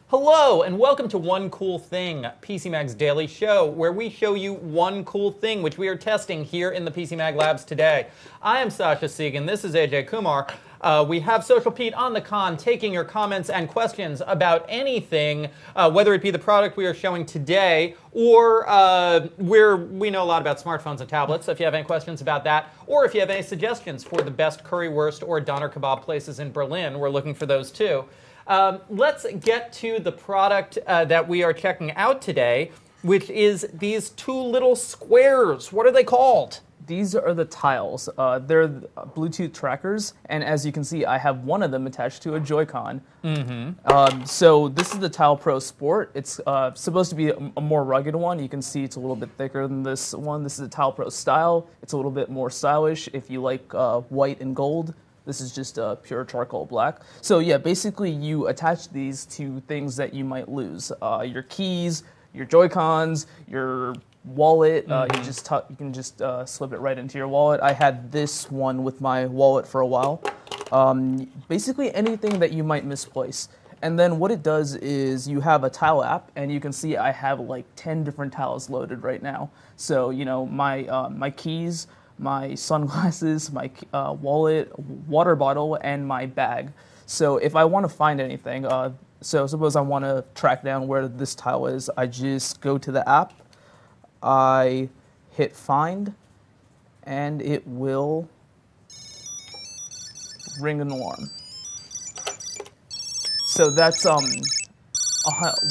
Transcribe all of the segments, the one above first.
Hello, and welcome to One Cool Thing, PC Mag's daily show, where we show you one cool thing which we are testing here in the PC Mag Labs today. I am Sasha Segan, this is AJ Kumar. We have Social Pete on the con taking your comments and questions about anything, whether it be the product we are showing today or we know a lot about smartphones and tablets, so if you have any questions about that, or if you have any suggestions for the best currywurst or doner kebab places in Berlin, we're looking for those too. Let's get to the product that we are checking out today, which is these two little squares. What are they called? These are the tiles. They're Bluetooth trackers, and as you can see, I have one of them attached to a Joy-Con. So this is the Tile Pro Sport. It's supposed to be a more rugged one. You can see it's a little bit thicker than this one. This is a Tile Pro Style. It's a little bit more stylish if you like white and gold. This is just pure charcoal black. So yeah, basically you attach these to things that you might lose. Your keys, your Joy-Cons, your wallet. You can just slip it right into your wallet. I had this one with my wallet for a while. Basically anything that you might misplace. And then what it does is you have a tile app, and you can see I have like 10 different tiles loaded right now. So you know my keys, my sunglasses, my wallet, water bottle, and my bag. So if I want to find anything, so suppose I want to track down where this tile is, I just go to the app, I hit find, and it will ring an alarm. So that's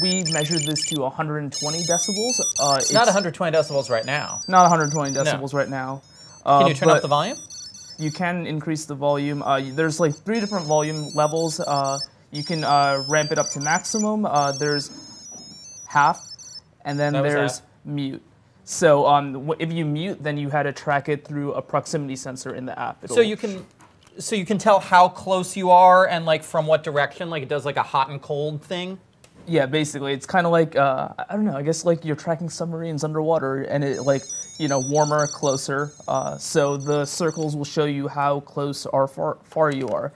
we measured this to 120 decibels. It's not 120 decibels right now. Not 120 decibels right now. Can you turn up the volume? You can increase the volume. There's like 3 different volume levels. You can ramp it up to maximum. There's half, and then there's mute. So if you mute, then you had to track it through a proximity sensor in the app. So you can tell how close you are and like from what direction. Like it does like a hot and cold thing. Yeah, basically, it's kind of like I don't know. I guess like you're tracking submarines underwater, and it like warmer, closer. So the circles will show you how close or far you are.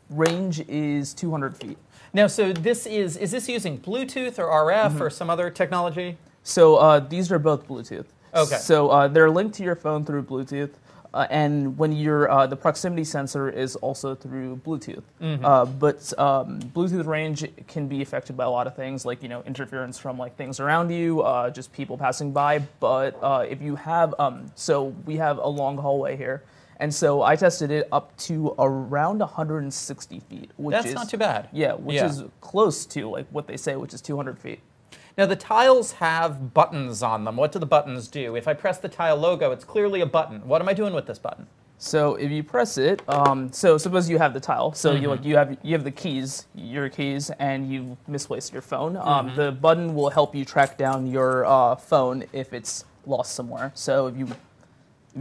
Range is 200 feet. Now, so is this using Bluetooth or RF or some other technology? So these are both Bluetooth. Okay. So they're linked to your phone through Bluetooth. And when you're the proximity sensor is also through Bluetooth, but Bluetooth range can be affected by a lot of things, like interference from like things around you, just people passing by. But if you have, so we have a long hallway here, and so I tested it up to around 160 feet, which That's not too bad. Yeah, which is close to like what they say, which is 200 feet. Now, the tiles have buttons on them. What do the buttons do? If I press the tile logo, it's clearly a button. What am I doing with this button? So if you press it, so suppose you have the tile. So you have the keys, your keys, and you misplaced your phone. The button will help you track down your phone if it's lost somewhere. So if you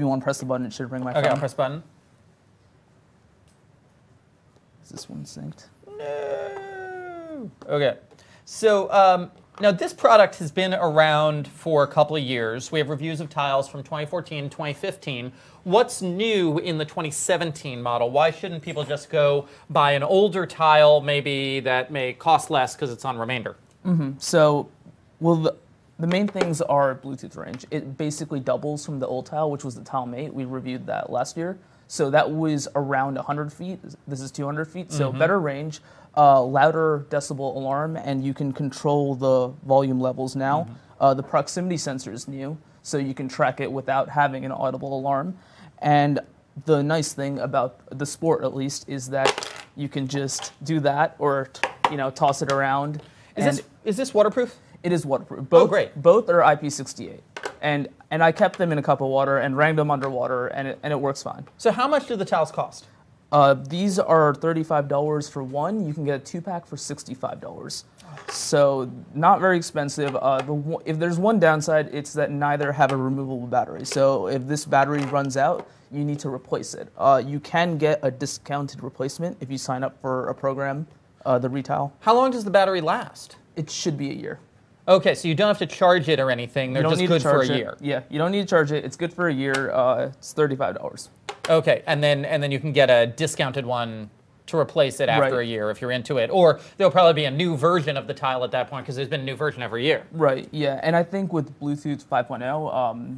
want to press the button, it should ring my phone. Okay, I'll press button. Is this one synced? No. Okay. So now, this product has been around for a couple of years. We have reviews of tiles from 2014 and 2015. What's new in the 2017 model? Why shouldn't people just go buy an older tile, maybe that may cost less because it's on remainder? So, well, the main things are Bluetooth range. It basically doubles from the old tile, which was the Tile Mate. We reviewed that last year. So that was around 100 feet. This is 200 feet, so better range. Louder decibel alarm, and you can control the volume levels now. The proximity sensor is new, so you can track it without having an audible alarm. And the nice thing about the Sport, at least, is that you can just do that or toss it around. Is this waterproof? It is waterproof. Both, great. Both are IP68. And I kept them in a cup of water and rang them underwater, and it works fine. So how much do the tiles cost? These are $35 for one. You can get a 2-pack for $65. So not very expensive. If there's one downside, it's that neither have a removable battery. So if this battery runs out, you need to replace it. You can get a discounted replacement if you sign up for a program, the Retile. How long does the battery last? It should be a year. Okay, so you don't have to charge it or anything. They're just good for a year. Yeah, you don't need to charge it. It's good for a year. It's $35. Okay, and then you can get a discounted one to replace it after a year if you're into it. Or there'll probably be a new version of the tile at that point because there's been a new version every year. Right, yeah. And I think with Bluetooth 5.0,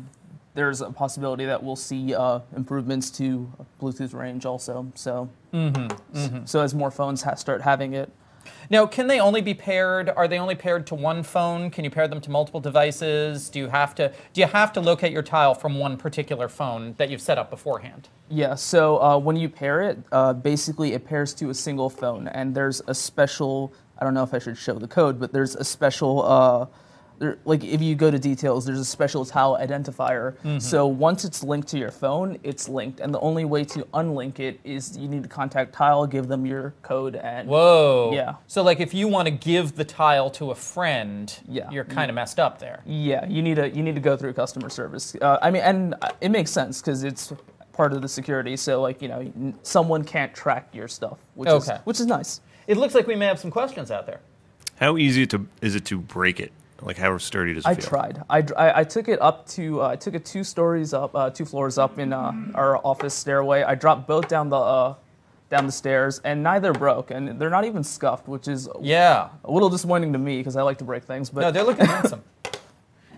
there's a possibility that we'll see improvements to Bluetooth range also. So, so as more phones start having it. Now, can they only be paired? Are they only paired to one phone? Can you pair them to multiple devices? Do you have to locate your tile from one particular phone that you've set up beforehand? Yeah. So when you pair it, basically it pairs to a single phone, and there's a special. I don't know if I should show the code, but there's a special. Like if you go to details, there's a special tile identifier. So once it's linked to your phone, it's linked, and the only way to unlink it is you need to contact Tile, give them your code, and yeah. So like if you want to give the tile to a friend, you're kind of messed up there. Yeah, you need to go through customer service. I mean, and it makes sense because it's part of the security. So like someone can't track your stuff, which is nice. It looks like we may have some questions out there. How easy is it to break it? Like how sturdy does it feel? I tried. I took it up to I took it 2 floors up in our office stairway. I dropped both down the stairs, and neither broke, and they're not even scuffed, which is a little disappointing to me because I like to break things. But no, they're looking handsome.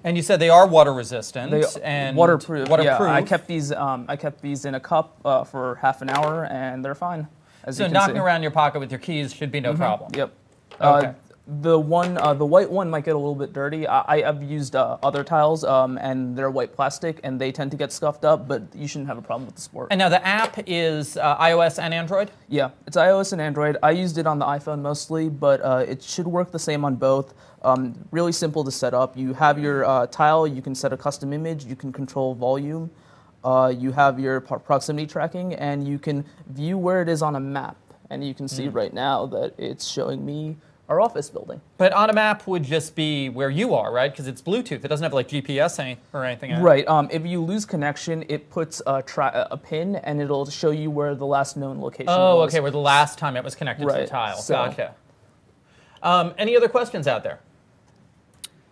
And you said they are water resistant and waterproof. Yeah, I kept these in a cup for half an hour, and they're fine. So knocking around your pocket with your keys should be no problem. Yep. Okay. The white one might get a little bit dirty. I've used other tiles, and they're white plastic, and they tend to get scuffed up, but you shouldn't have a problem with the sport. And now the app is iOS and Android? Yeah, it's iOS and Android. I used it on the iPhone mostly, but it should work the same on both. Really simple to set up. You have your tile, you can set a custom image, you can control volume, you have your proximity tracking, and you can view where it is on a map. And you can see right now that it's showing me our office building. But on a map would just be where you are, right? Because it's Bluetooth. It doesn't have like GPS or anything. Right. If you lose connection, it puts a pin, and it'll show you where the last known location was. Oh, okay, where the last time it was connected to the tile. So. Gotcha. Any other questions out there?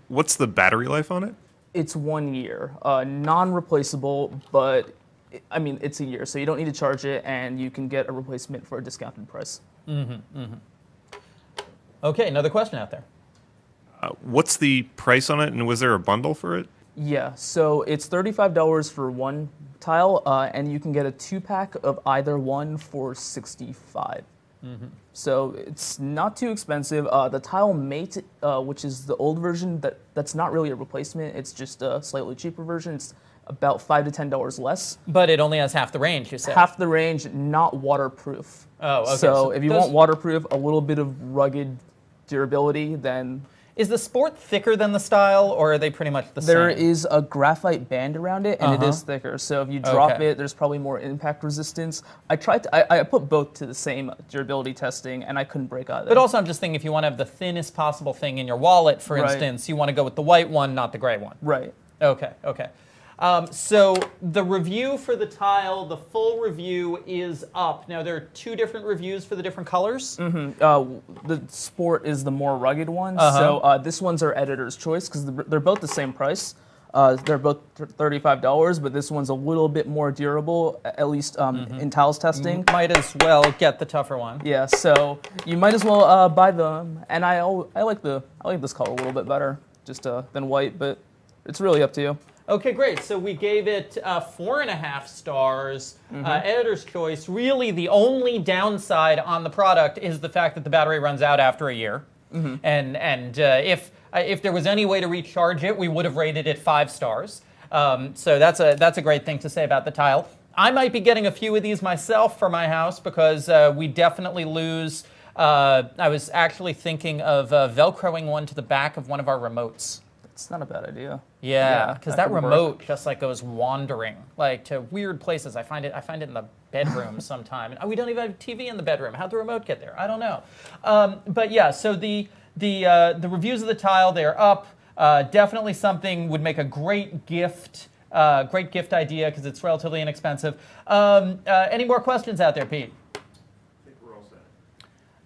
What's the battery life on it? It's 1 year. Non-replaceable, but I mean, it's a year, so you don't need to charge it, and you can get a replacement for a discounted price. Okay, another question out there. What's the price on it, and was there a bundle for it? Yeah, so it's $35 for one tile, and you can get a 2-pack of either one for $65. So it's not too expensive. The Tile Mate, which is the old version, that's not really a replacement. It's just a slightly cheaper version. It's about $5 to $10 less. But it only has half the range, you said. Half the range, not waterproof. Oh, okay. So if you want waterproof, a little bit of rugged durability, then... Is the Sport thicker than the Style, or are they pretty much the same? There is a graphite band around it, and it is thicker. So if you drop it, there's probably more impact resistance. I put both to the same durability testing, and I couldn't break either. But also, I'm just thinking, if you want to have the thinnest possible thing in your wallet, for instance, you want to go with the white one, not the gray one. Right. Okay, okay. So the review for the tile, the full review is up. Now, there are 2 different reviews for the different colors. The Sport is the more rugged one. So this one's our editor's choice because they're both the same price. They're both $35, but this one's a little bit more durable, at least in tiles testing. Might as well get the tougher one. Yeah, so you might as well buy them. And I like this color a little bit better, just than white, but it's really up to you. Okay, great. So we gave it 4.5 stars. Editor's choice. Really, the only downside on the product is the fact that the battery runs out after a year. And if there was any way to recharge it, we would have rated it 5 stars. So that's a great thing to say about the tile. I might be getting a few of these myself for my house because we definitely lose. I was actually thinking of Velcroing one to the back of one of our remotes. It's not a bad idea. Yeah, because that remote just like goes wandering like to weird places. I find it in the bedroom sometime. And we don't even have TV in the bedroom. How'd the remote get there? I don't know. But yeah, so the reviews of the tile, they're up. Definitely something would make a great gift idea because it's relatively inexpensive. Any more questions out there, Pete?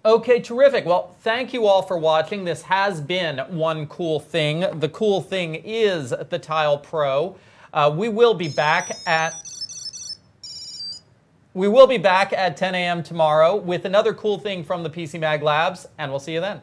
Okay, terrific. Well, thank you all for watching. This has been One Cool Thing. The cool thing is the Tile Pro. We will be back at... We will be back at 10 a.m. tomorrow with another cool thing from the PC Mag Labs, and we'll see you then.